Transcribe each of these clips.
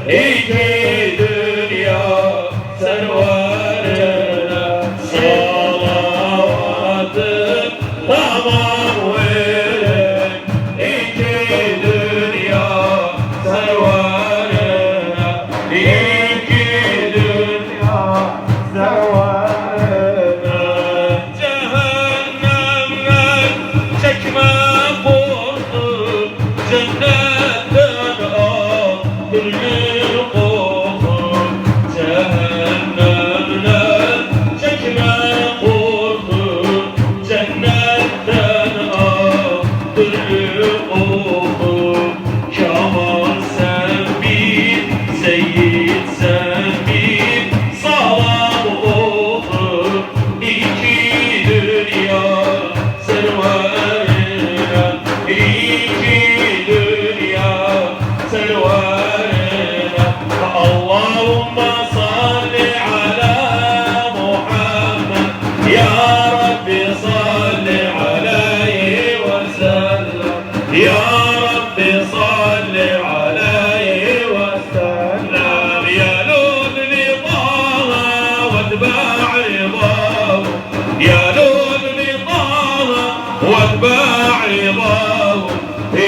İki dünya serverine salavatı tamam verin. İki dünya serverine, iki dünya serverine. Cehennemden çekme kurtu, cennetten al gönlü koku. Cehennemden çekme kurtu, cennetten al gönlü koku. Kamal sen bir, Seyyid sen bir, salam oku. İki dünya serverine, iki dünya serverine. Allahümme salli ala Muhammed, ya Rabbi salli aleyhi ve sellem, ya Rabbi salli aleyhi ve sellem. Ya lulli taha ve etba' ridahu, ya lulli taha ve etba' ridahu.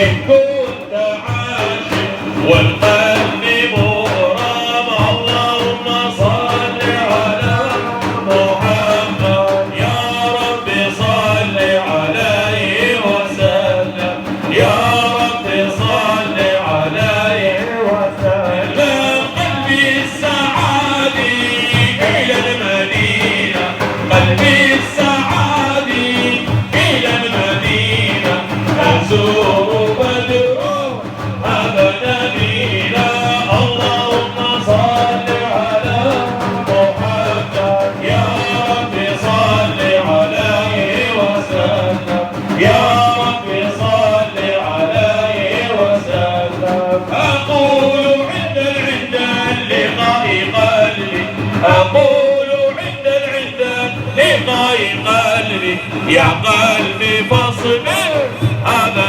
إن كنت عاشق والقلب مغرم، اللهم صل على محمد، يا رب صل عليه وسلم، يا رب صل عليه وسلم. قلبي السعادي إلى المدينة، قلبي السعادي إلى المدينة. أزور بدر أبدا بنا، اللهم صل على محمد، يا رب صل عليه وسلم، يا رب صل عليه وسلم. أقول عند اللقاء قلبي، أقول عند اللقاء قلبي، يا قلبي فاصبر أبدا